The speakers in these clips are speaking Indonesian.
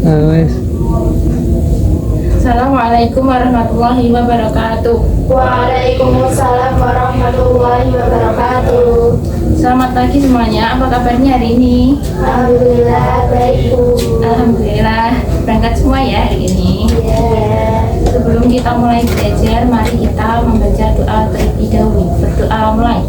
Wes. Assalamualaikum warahmatullahi wabarakatuh. Waalaikumsalam warahmatullahi wabarakatuh. Selamat pagi semuanya, apa kabarnya hari ini? Alhamdulillah baik Bu. Alhamdulillah, berangkat semua ya hari ini. Sebelum kita mulai belajar, mari kita membaca doa terlebih dahulu. Berdoa mulai.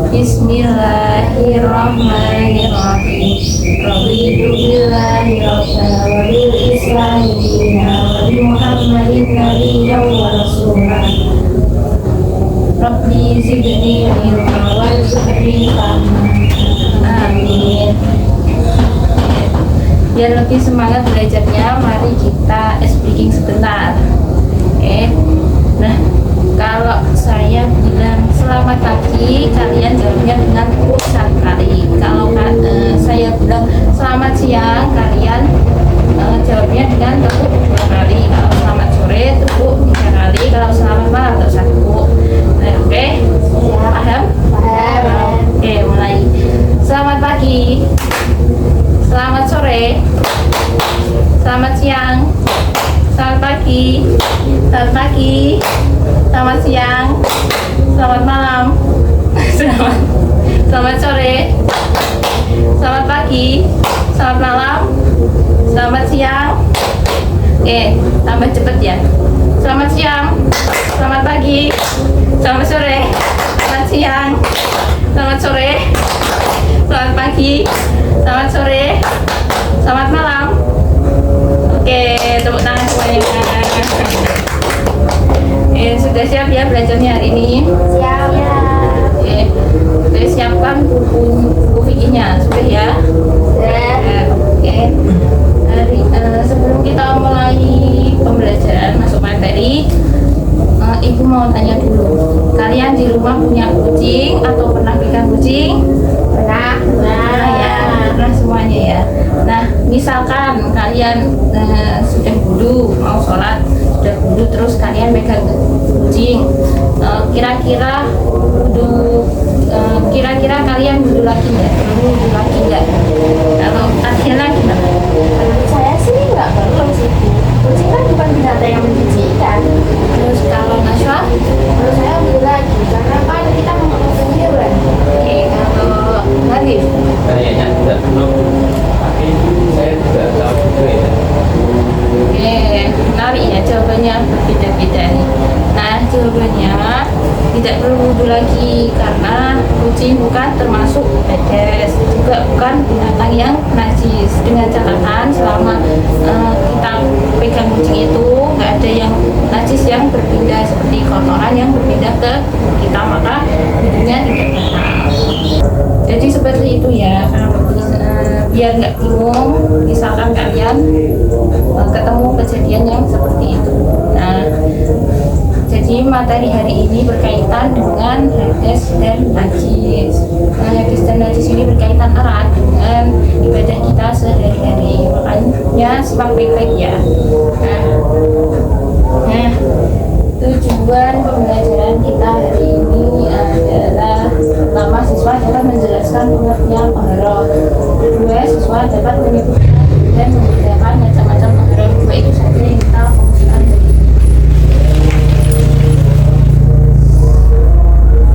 Bismillahirrahmanirrahim. Raditu billahi rabban wa bil islami dinan wa bi Muhammadin nabiyyan wa rasulan. Rabbi zidni ilma warzuqni fahma. Amin. Biar lebih semangat belajarnya, mari kita speaking sebentar. Nah, kalau saya bilang selamat pagi, kalian jawabnya dengan satu kali. Kalau saya bilang selamat siang, kalian jawabnya dengan tepuk 2 kali. Kalau selamat sore, tepuk 3 kali. Kalau selamat malam, tak usah tepuk. Nah, oke? Paham? Paham. Oke, mulai. Selamat pagi, selamat sore, selamat siang, selamat pagi, selamat pagi, selamat siang, selamat malam, selamat sore, selamat pagi, selamat malam, selamat siang. Tambah cepet ya. Selamat siang, selamat pagi, selamat sore, selamat siang, selamat sore, selamat pagi, selamat sore, selamat malam. Oke, tepuk tangan semuanya. Sudah siap ya belajarnya hari ini? Siap ya. Oke, siapkan buku fikihnya, sudah ya? Sudah. Oke. Sebelum kita mulai pembelajaran masuk materi, Ibu mau tanya dulu. Kalian di rumah punya kucing atau pernah pegang kucing? Pernah. Ya, pernah semuanya ya. Nah, misalkan kalian sudah wudu, mau sholat, sudah wudu terus kalian pegang kucing, kira-kira kalian wudu lagi nggak? Wudu lagi nggak? Kalau Adhiana gimana? Menurut saya sih nggak perlu sih Bu. Kucing kan bukan binatang yang menjijikkan. Terus kalau Naswa? Menurut saya beli lagi karena kan kita memakan hewan. Oke, kalau Hanif? Kayaknya tidak perlu, tapi saya tidak tahu juga ya. Oke, menarik ya, jawabannya berbeda-beda nih. Nah, jawabannya tidak perlu wudu lagi karena kucing bukan termasuk aedes, juga bukan binatang yang najis. Dengan catatan selama kita pegang kucing itu nggak ada yang najis yang berpindah seperti kotoran yang berpindah ke kita, maka wudunya tidak batal. Jadi seperti itu ya. Biar nggak bingung, misalkan kalian ketemu kejadian yang seperti itu. Nah, jadi materi hari ini berkaitan dengan hadas dan najis. Nah, hadas dan najis ini berkaitan erat dengan ibadah kita sehari-hari. Makanya simak baik-baik ya. Nah, tujuan pembelajaran kita hari ini adalah pertama, siswa dapat menjelaskan pengertian taharah. Kedua, siswa dapat menyebutkan dan membedakan macam-macam taharah. Dua itu saja yang kita fokuskan hari ini.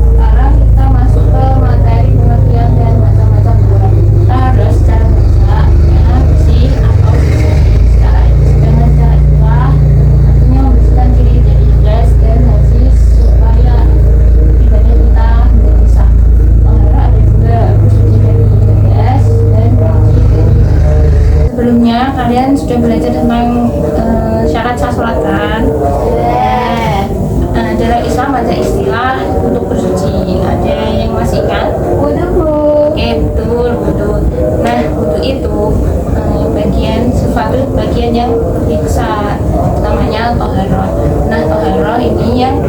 Sekarang kita masuk ke materi pengertian dan macam-macam taharah. Taharah secara bahasa bersih atau bersih secara dengan cara istilah artinya membersihkan diri dari hadas dan najis supaya ibadah kita menjadi sah. Taharah ada dua, bersuci dari hadas dan bersih dari najis. Sebelumnya kalian sudah belajar tentang syarat sah sholat kan? Dalam Islam ada istilah untuk bersuci. Ada yang masih ingat? Wudu. Oke, betul, wudu. Nah, wudu itu bagian yang lebih besar, namanya taharah. Nah, taharah ini yang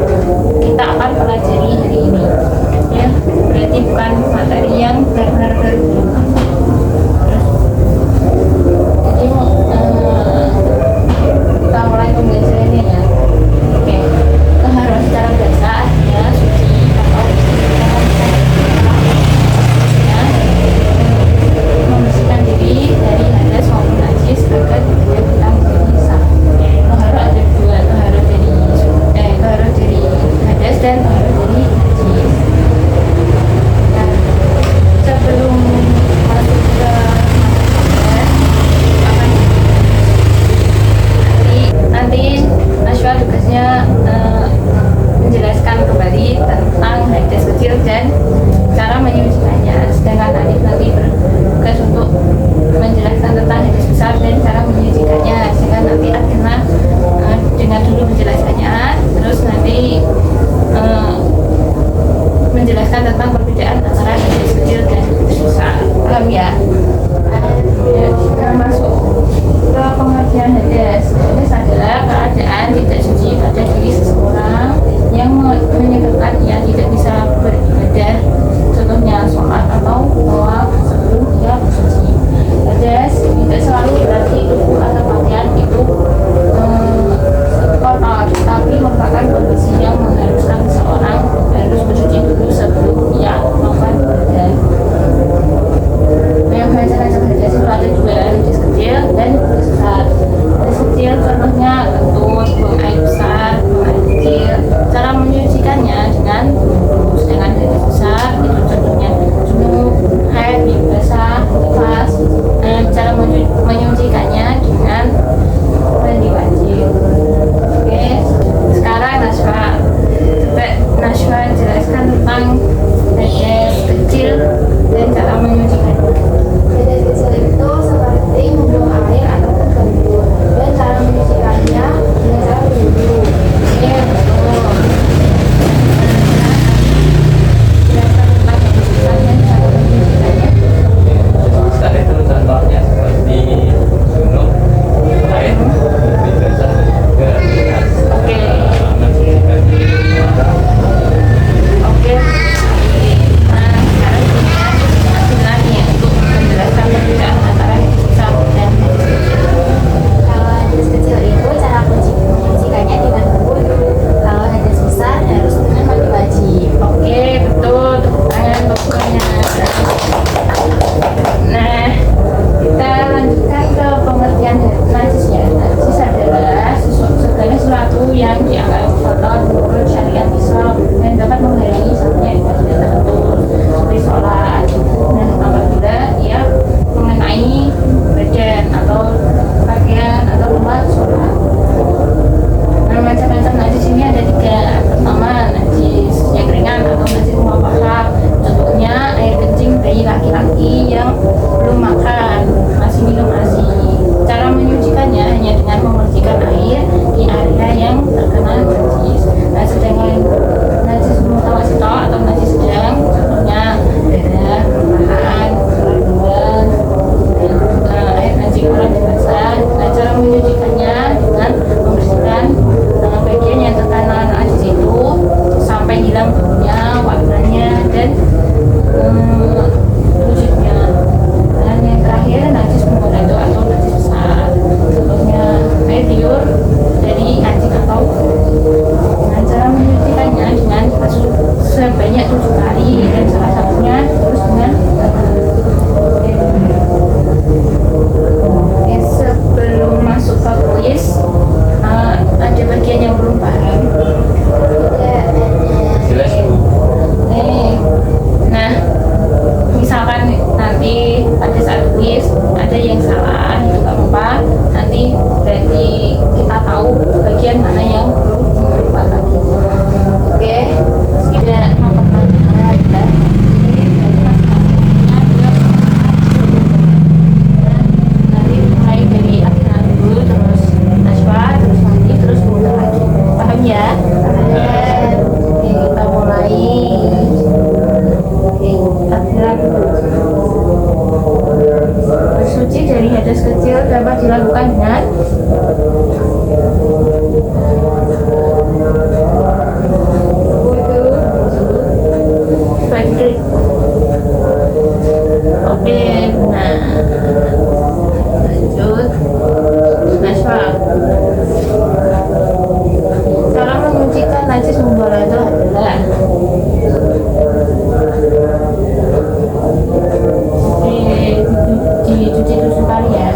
kita akan pelajari hari ini. Ya, berarti bukan materi yang benar-benar baru. Jadi kita mulai pembelajarannya ya. Oke, taharah secara bahasa artinya suci atau membersihkan diri dari hadas nulis ada yang salah itu nggak apa-apa, nanti berarti kita tahu bagian mana yang perlu diubah lagi. Oke, tidak nomor ada nanti mulai dari Athena dulu, terus Najwa, terus nanti terus Bunda lagi, paham ya? Oke, kita mulai. Oke, Athena dulu. Bersuci dari hadas kecil dapat dilakukan dengan wudhu, balik. Oke, nah lanjut. Najwa, cara menguncikan najis mubalaghah adalah dicuci 7 kali ya,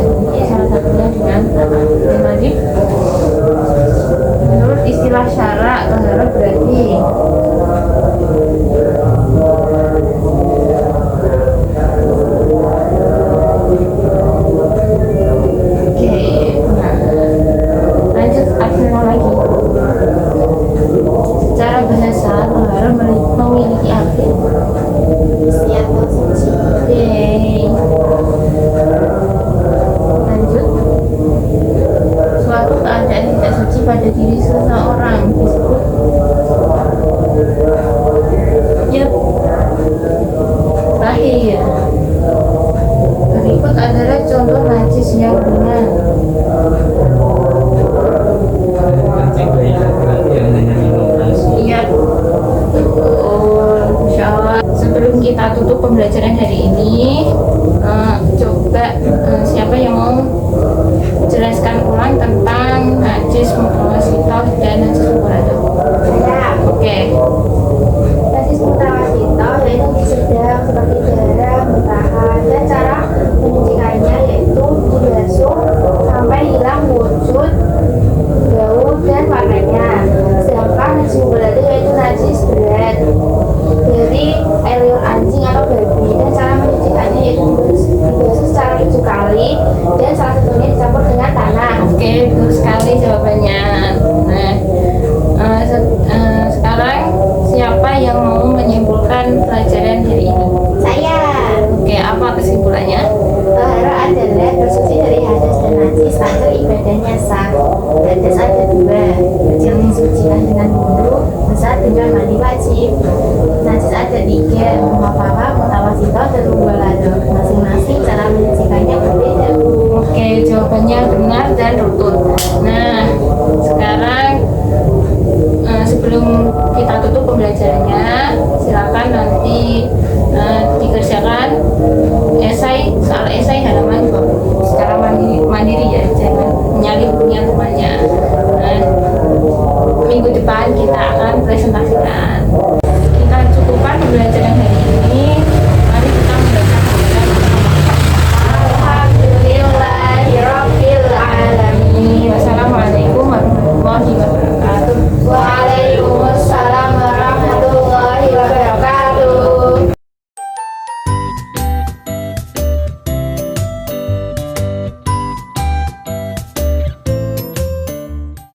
salah satunya dengan wajib. Menurut istilah syara, taharah berarti oke, nah lanjut Athena lagi. Secara bahasa, taharah memiliki arti siap suci. Oke, lanjut. Suatu keadaan tidak suci pada diri seseorang disebut lahir. Berikut adalah contoh najis yang ringan. kencing bayi laki-laki yang hanya minum ASI. Iya, Insya Allah. Sebelum kita tutup pembelajaran hari ini, coba siapa yang mau jelaskan ulang tentang najis mutawasitoh dan najis mubalaghah? Oke. Najis mutawasitoh yaitu sedang seperti darah, muntahan, dan cara menyucikannya yaitu dibasuh sampai hilang wujud, bau, dan warnanya. Sedangkan najis mubalaghah yaitu najis berat dari air liur anjing atau babi, dan cara menyucikannya yaitu dibasuh secara 7 kali dan salah satunya dicampur dengan tanah. Oke, betul sekali jawabannya. Nah, sekarang siapa yang mau menyimpulkan pelajaran hari ini? Saya. Oke, apa kesimpulannya? Taharah adalah bersuci dari hadas dan najis agar ibadahnya sah. Hadas ada 2, kecil disucikan dengan wudhu, besar dengan mandi wajib. Najis ada 3, muhafafah, mutawasitoh, dan mubalaghah. Masing-masing cara